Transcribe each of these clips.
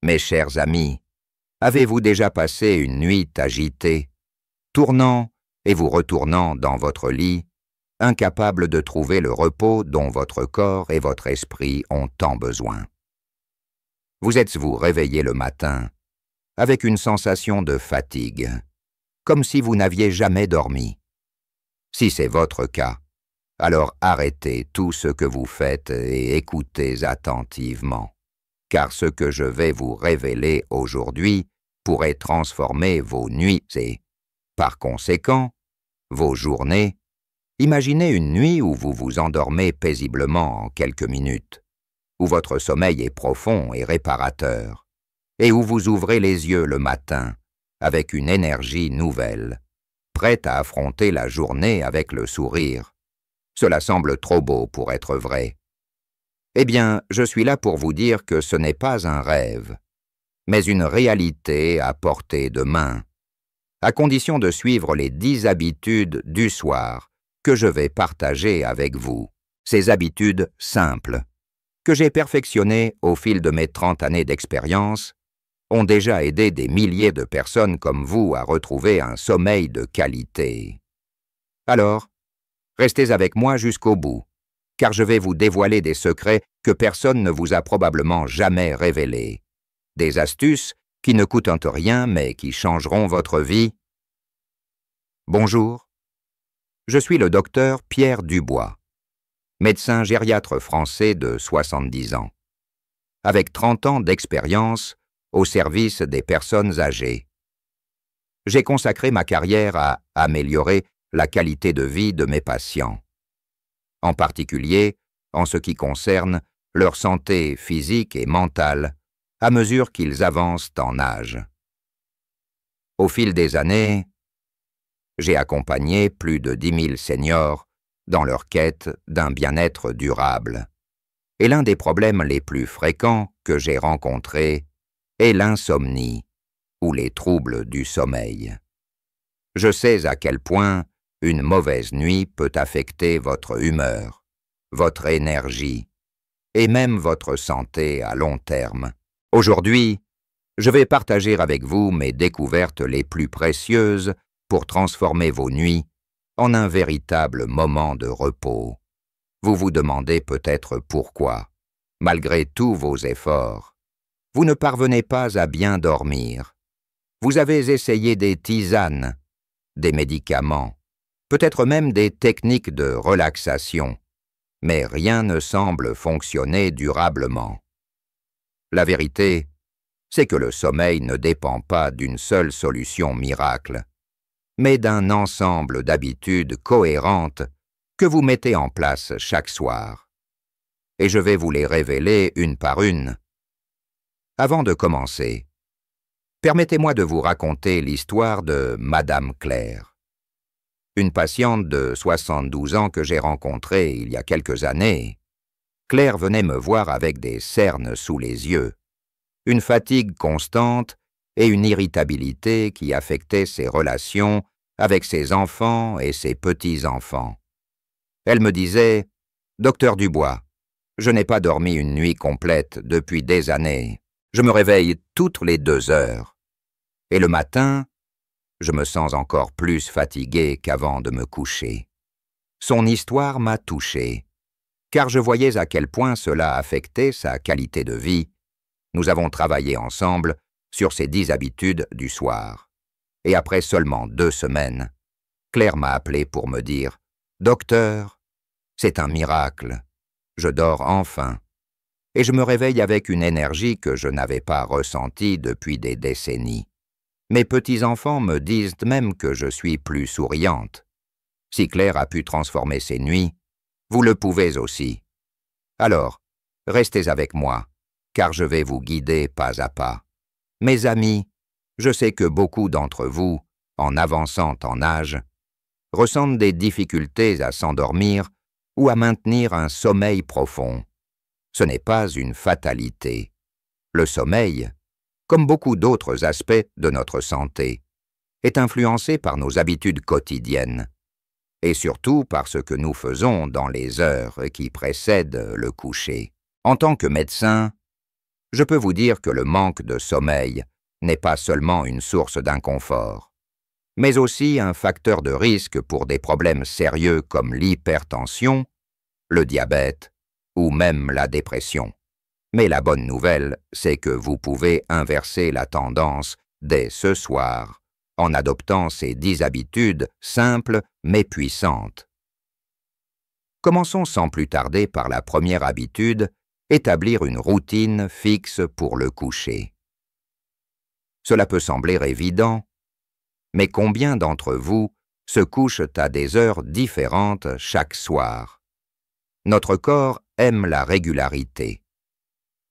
Mes chers amis, avez-vous déjà passé une nuit agitée, tournant et vous retournant dans votre lit, incapable de trouver le repos dont votre corps et votre esprit ont tant besoin? Vous êtes-vous réveillé le matin avec une sensation de fatigue, comme si vous n'aviez jamais dormi? Si c'est votre cas, alors arrêtez tout ce que vous faites et écoutez attentivement, car ce que je vais vous révéler aujourd'hui pourrait transformer vos nuits et, par conséquent, vos journées. Imaginez une nuit où vous vous endormez paisiblement en quelques minutes, où votre sommeil est profond et réparateur, et où vous ouvrez les yeux le matin avec une énergie nouvelle, prête à affronter la journée avec le sourire. Cela semble trop beau pour être vrai. Eh bien, je suis là pour vous dire que ce n'est pas un rêve, mais une réalité à portée de main, à condition de suivre les 10 habitudes du soir que je vais partager avec vous. Ces habitudes simples, que j'ai perfectionnées au fil de mes 30 années d'expérience, ont déjà aidé des milliers de personnes comme vous à retrouver un sommeil de qualité. Alors, restez avec moi jusqu'au bout, car je vais vous dévoiler des secrets que personne ne vous a probablement jamais révélés, des astuces qui ne coûtent rien mais qui changeront votre vie. Bonjour, je suis le docteur Pierre Dubois, médecin gériatre français de 70 ans, avec 30 ans d'expérience au service des personnes âgées. J'ai consacré ma carrière à améliorer la qualité de vie de mes patients, en particulier en ce qui concerne leur santé physique et mentale à mesure qu'ils avancent en âge. Au fil des années, j'ai accompagné plus de 10 000 seniors dans leur quête d'un bien-être durable. Et l'un des problèmes les plus fréquents que j'ai rencontrés est l'insomnie ou les troubles du sommeil. Je sais à quel point une mauvaise nuit peut affecter votre humeur, votre énergie et même votre santé à long terme. Aujourd'hui, je vais partager avec vous mes découvertes les plus précieuses pour transformer vos nuits en un véritable moment de repos. Vous vous demandez peut-être pourquoi, malgré tous vos efforts, vous ne parvenez pas à bien dormir. Vous avez essayé des tisanes, des médicaments, peut-être même des techniques de relaxation, mais rien ne semble fonctionner durablement. La vérité, c'est que le sommeil ne dépend pas d'une seule solution miracle, mais d'un ensemble d'habitudes cohérentes que vous mettez en place chaque soir. Et je vais vous les révéler une par une. Avant de commencer, permettez-moi de vous raconter l'histoire de Madame Claire, une patiente de 72 ans que j'ai rencontrée il y a quelques années. Claire venait me voir avec des cernes sous les yeux, une fatigue constante et une irritabilité qui affectait ses relations avec ses enfants et ses petits-enfants. Elle me disait « Docteur Dubois, je n'ai pas dormi une nuit complète depuis des années. Je me réveille toutes les 2 heures. Et le matin, je me sens encore plus fatigué qu'avant de me coucher. » Son histoire m'a touché, car je voyais à quel point cela affectait sa qualité de vie. Nous avons travaillé ensemble sur ces 10 habitudes du soir. Et après seulement 2 semaines, Claire m'a appelé pour me dire « Docteur, c'est un miracle. Je dors enfin. Et je me réveille avec une énergie que je n'avais pas ressentie depuis des décennies. Mes petits-enfants me disent même que je suis plus souriante. Si Claire a pu transformer ses nuits, vous le pouvez aussi. Alors, restez avec moi, car je vais vous guider pas à pas. Mes amis, je sais que beaucoup d'entre vous, en avançant en âge, ressentent des difficultés à s'endormir ou à maintenir un sommeil profond. Ce n'est pas une fatalité. Le sommeil, comme beaucoup d'autres aspects de notre santé, est influencé par nos habitudes quotidiennes, et surtout par ce que nous faisons dans les heures qui précèdent le coucher. En tant que médecin, Je peux vous dire que le manque de sommeil n'est pas seulement une source d'inconfort, mais aussi un facteur de risque pour des problèmes sérieux comme l'hypertension, le diabète ou même la dépression. Mais la bonne nouvelle, c'est que vous pouvez inverser la tendance dès ce soir en adoptant ces 10 habitudes simples mais puissantes. Commençons sans plus tarder par la première habitude, établir une routine fixe pour le coucher. Cela peut sembler évident, mais combien d'entre vous se couchent à des heures différentes chaque soir? Notre corps aime la régularité.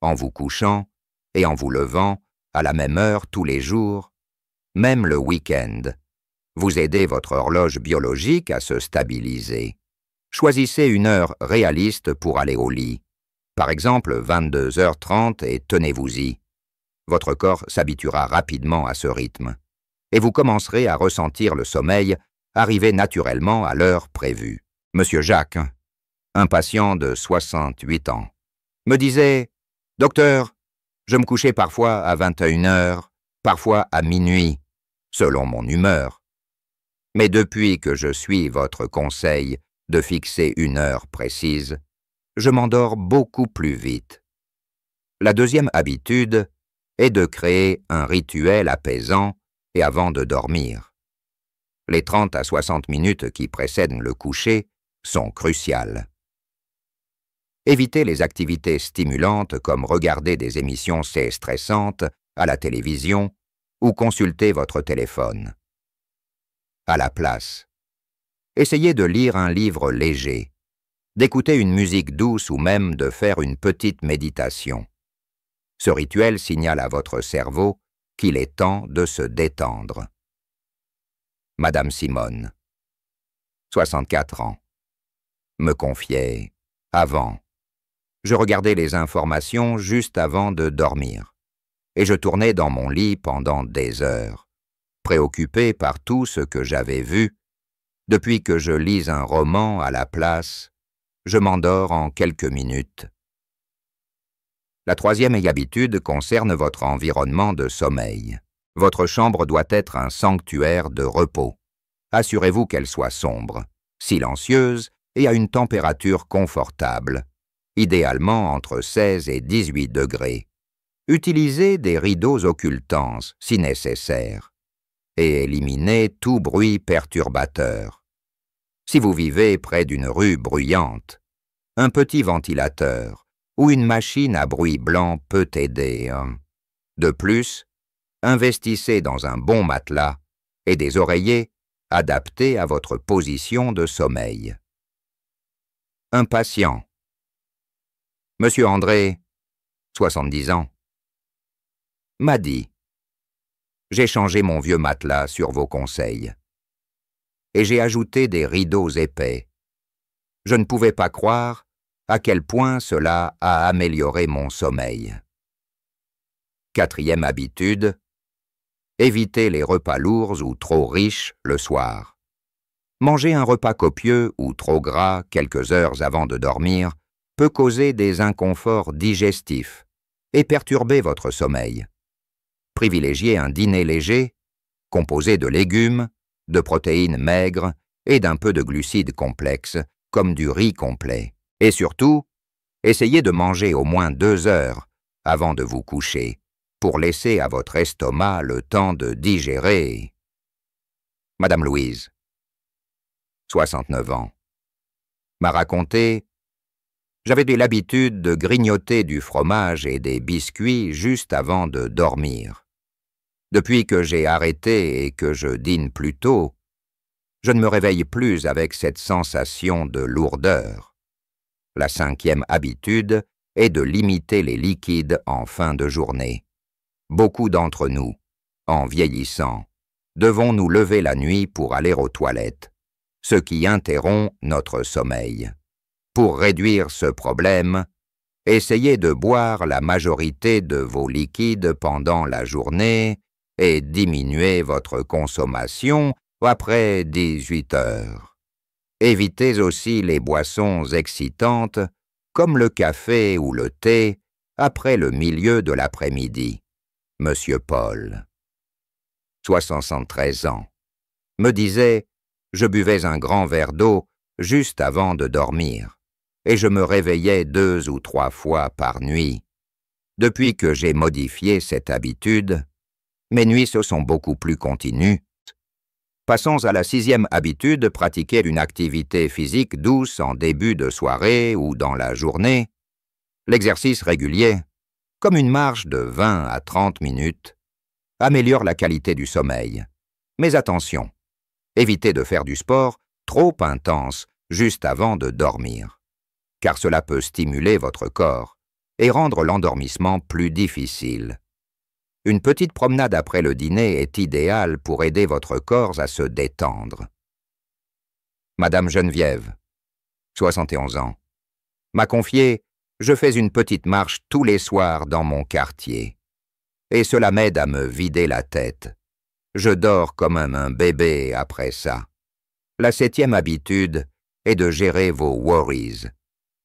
En vous couchant et en vous levant à la même heure tous les jours, même le week-end, vous aidez votre horloge biologique à se stabiliser. Choisissez une heure réaliste pour aller au lit. Par exemple, 22h30 et tenez-vous-y. Votre corps s'habituera rapidement à ce rythme et vous commencerez à ressentir le sommeil arriver naturellement à l'heure prévue. Monsieur Jacques, un patient de 68 ans, me disait « Docteur, je me couchais parfois à 21h, parfois à minuit, selon mon humeur. Mais depuis que je suis votre conseil de fixer une heure précise, je m'endors beaucoup plus vite. » La deuxième habitude est de créer un rituel apaisant et avant de dormir. Les 30 à 60 minutes qui précèdent le coucher sont cruciales. Évitez les activités stimulantes comme regarder des émissions stressantes à la télévision ou consulter votre téléphone. À la place, essayez de lire un livre léger, d'écouter une musique douce ou même de faire une petite méditation. Ce rituel signale à votre cerveau qu'il est temps de se détendre. Madame Simone, 64 ans, me confiait « Avant, je regardais les informations juste avant de dormir, et je tournais dans mon lit pendant des heures, préoccupé par tout ce que j'avais vu. Depuis que je lis un roman à la place, je m'endors en quelques minutes. » La troisième habitude concerne votre environnement de sommeil. Votre chambre doit être un sanctuaire de repos. Assurez-vous qu'elle soit sombre, silencieuse et à une température confortable, idéalement entre 16 et 18 degrés. Utilisez des rideaux occultants si nécessaire et éliminez tout bruit perturbateur. Si vous vivez près d'une rue bruyante, un petit ventilateur ou une machine à bruit blanc peut aider. De plus, investissez dans un bon matelas et des oreillers adaptés à votre position de sommeil. Un patient. Monsieur André, 70 ans, m'a dit « J'ai changé mon vieux matelas sur vos conseils et j'ai ajouté des rideaux épais. Je ne pouvais pas croire à quel point cela a amélioré mon sommeil. » Quatrième habitude, évitez les repas lourds ou trop riches le soir. Manger un repas copieux ou trop gras quelques heures avant de dormir peut causer des inconforts digestifs et perturber votre sommeil. Privilégiez un dîner léger, composé de légumes, de protéines maigres et d'un peu de glucides complexes, comme du riz complet. Et surtout, essayez de manger au moins 2 heures avant de vous coucher, pour laisser à votre estomac le temps de digérer. Madame Louise, 69 ans, m'a raconté « J'avais l'habitude de grignoter du fromage et des biscuits juste avant de dormir. Depuis que j'ai arrêté et que je dîne plus tôt, je ne me réveille plus avec cette sensation de lourdeur. » La cinquième habitude est de limiter les liquides en fin de journée. Beaucoup d'entre nous, en vieillissant, devons nous lever la nuit pour aller aux toilettes, ce qui interrompt notre sommeil. Pour réduire ce problème, essayez de boire la majorité de vos liquides pendant la journée et diminuez votre consommation après 18 heures. Évitez aussi les boissons excitantes comme le café ou le thé après le milieu de l'après-midi. Monsieur Paul, 73 ans, me disait « Je buvais un grand verre d'eau juste avant de dormir, et je me réveillais 2 ou 3 fois par nuit. Depuis que j'ai modifié cette habitude, mes nuits se sont beaucoup plus continues. Passons à la 6e habitude, pratiquer une activité physique douce en début de soirée ou dans la journée. L'exercice régulier, comme une marche de 20 à 30 minutes, améliore la qualité du sommeil. Mais attention, évitez de faire du sport trop intense juste avant de dormir, car cela peut stimuler votre corps et rendre l'endormissement plus difficile. Une petite promenade après le dîner est idéale pour aider votre corps à se détendre. Madame Geneviève, 71 ans, m'a confié « Je fais une petite marche tous les soirs dans mon quartier, et cela m'aide à me vider la tête. Je dors comme un bébé après ça. » La 7e habitude est de gérer vos worries,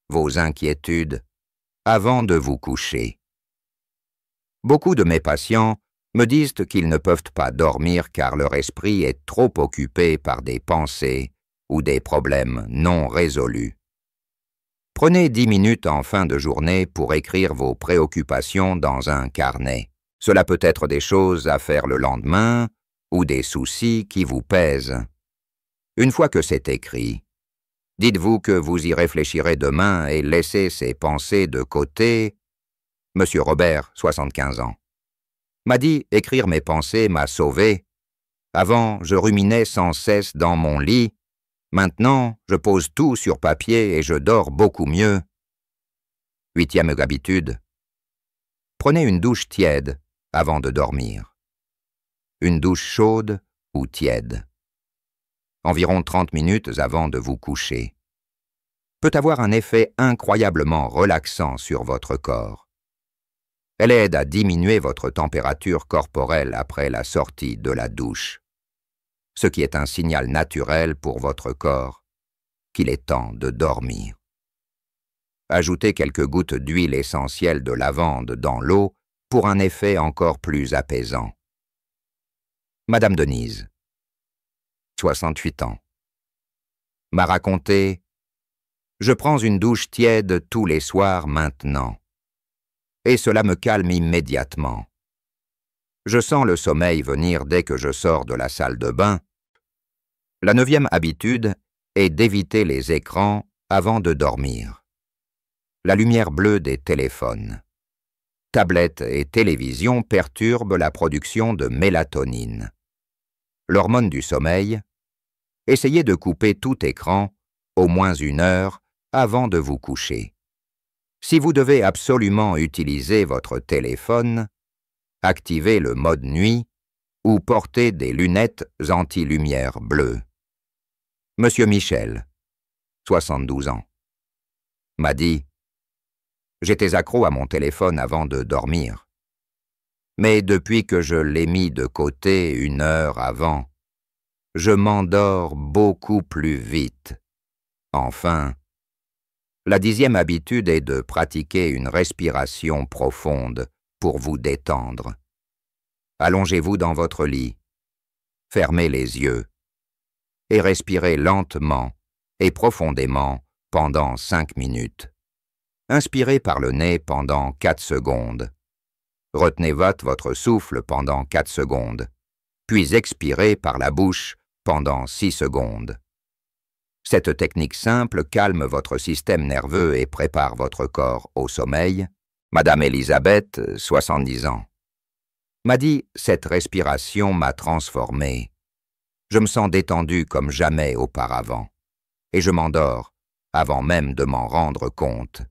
vos inquiétudes, avant de vous coucher. Beaucoup de mes patients me disent qu'ils ne peuvent pas dormir car leur esprit est trop occupé par des pensées ou des problèmes non résolus. Prenez 10 minutes en fin de journée pour écrire vos préoccupations dans un carnet. Cela peut être des choses à faire le lendemain ou des soucis qui vous pèsent. Une fois que c'est écrit, dites-vous que vous y réfléchirez demain et laissez ces pensées de côté. Monsieur Robert, 75 ans, m'a dit « Écrire mes pensées m'a sauvé. Avant, je ruminais sans cesse dans mon lit. Maintenant, je pose tout sur papier et je dors beaucoup mieux. » 8e habitude. Prenez une douche tiède avant de dormir. Une douche chaude ou tiède. Environ 30 minutes avant de vous coucher. Peut avoir un effet incroyablement relaxant sur votre corps. Elle aide à diminuer votre température corporelle après la sortie de la douche, ce qui est un signal naturel pour votre corps qu'il est temps de dormir. Ajoutez quelques gouttes d'huile essentielle de lavande dans l'eau pour un effet encore plus apaisant. Madame Denise, 68 ans, m'a raconté « Je prends une douche tiède tous les soirs maintenant. Et cela me calme immédiatement. Je sens le sommeil venir dès que je sors de la salle de bain. » La 9e habitude est d'éviter les écrans avant de dormir. La lumière bleue des téléphones, tablettes et télévisions perturbent la production de mélatonine, l'hormone du sommeil. Essayez de couper tout écran au moins 1 heure avant de vous coucher. Si vous devez absolument utiliser votre téléphone, activez le mode nuit ou portez des lunettes anti-lumière bleue. Monsieur Michel, 72 ans, m'a dit « J'étais accro à mon téléphone avant de dormir. Mais depuis que je l'ai mis de côté 1 heure avant, je m'endors beaucoup plus vite. Enfin, la 10e habitude est de pratiquer une respiration profonde pour vous détendre. Allongez-vous dans votre lit, fermez les yeux et respirez lentement et profondément pendant 5 minutes. Inspirez par le nez pendant 4 secondes. Retenez votre souffle pendant 4 secondes, puis expirez par la bouche pendant 6 secondes. Cette technique simple calme votre système nerveux et prépare votre corps au sommeil. Madame Elisabeth, 70 ans, m'a dit « Cette respiration m'a transformé. Je me sens détendu comme jamais auparavant, et je m'endors avant même de m'en rendre compte. »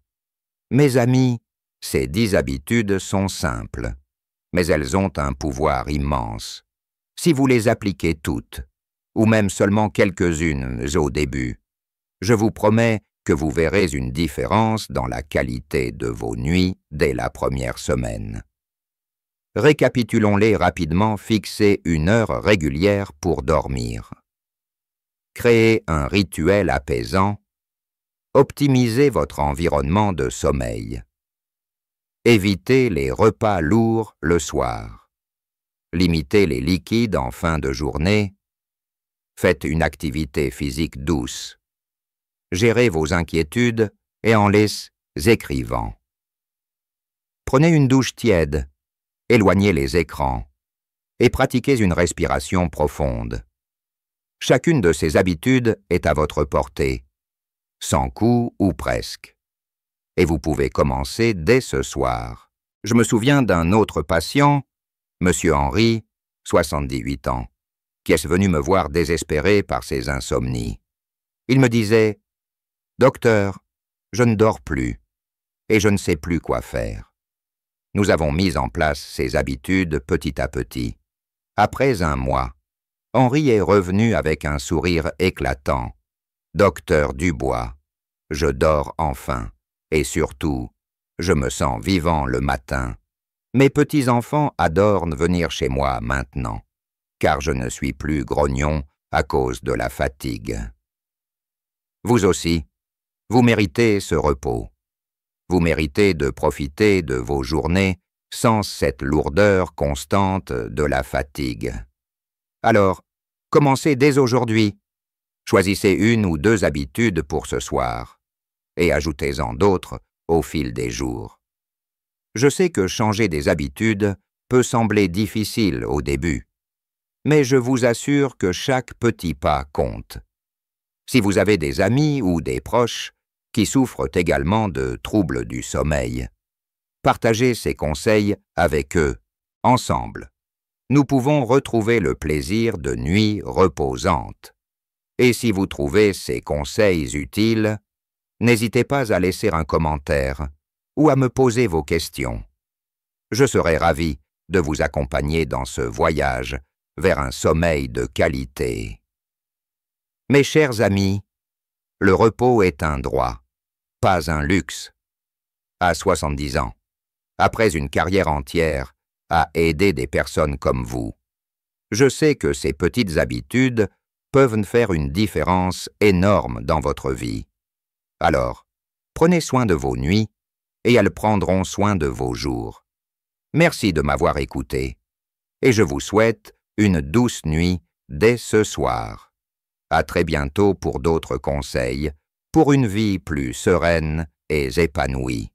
Mes amis, ces 10 habitudes sont simples, mais elles ont un pouvoir immense. Si vous les appliquez toutes, ou même seulement quelques-unes au début, je vous promets que vous verrez une différence dans la qualité de vos nuits dès la première semaine. Récapitulons-les rapidement, fixez 1 heure régulière pour dormir. Créez un rituel apaisant. Optimisez votre environnement de sommeil. Évitez les repas lourds le soir. Limitez les liquides en fin de journée. Faites une activité physique douce. Gérez vos inquiétudes et en les écrivant. Prenez une douche tiède, éloignez les écrans et pratiquez une respiration profonde. Chacune de ces habitudes est à votre portée, sans coût ou presque. Et vous pouvez commencer dès ce soir. Je me souviens d'un autre patient, M. Henry, 78 ans, qui est venu me voir désespéré par ses insomnies. Il me disait « Docteur, je ne dors plus et je ne sais plus quoi faire. » Nous avons mis en place ces habitudes petit à petit. Après un mois, Henry est revenu avec un sourire éclatant. « Docteur Dubois, je dors enfin. Et surtout, je me sens vivant le matin. Mes petits-enfants adorent venir chez moi maintenant, car je ne suis plus grognon à cause de la fatigue. » Vous aussi, vous méritez ce repos. Vous méritez de profiter de vos journées sans cette lourdeur constante de la fatigue. Alors, commencez dès aujourd'hui. Choisissez une ou deux habitudes pour ce soir et ajoutez-en d'autres au fil des jours. Je sais que changer des habitudes peut sembler difficile au début, mais je vous assure que chaque petit pas compte. Si vous avez des amis ou des proches qui souffrent également de troubles du sommeil, partagez ces conseils avec eux, ensemble. Nous pouvons retrouver le plaisir de nuits reposantes. Et si vous trouvez ces conseils utiles, n'hésitez pas à laisser un commentaire ou à me poser vos questions. Je serai ravi de vous accompagner dans ce voyage vers un sommeil de qualité. Mes chers amis, le repos est un droit, pas un luxe. À 70 ans, après une carrière entière à aider des personnes comme vous, je sais que ces petites habitudes peuvent faire une différence énorme dans votre vie. Alors, prenez soin de vos nuits et elles prendront soin de vos jours. Merci de m'avoir écouté et je vous souhaite une douce nuit dès ce soir. À très bientôt pour d'autres conseils, pour une vie plus sereine et épanouie.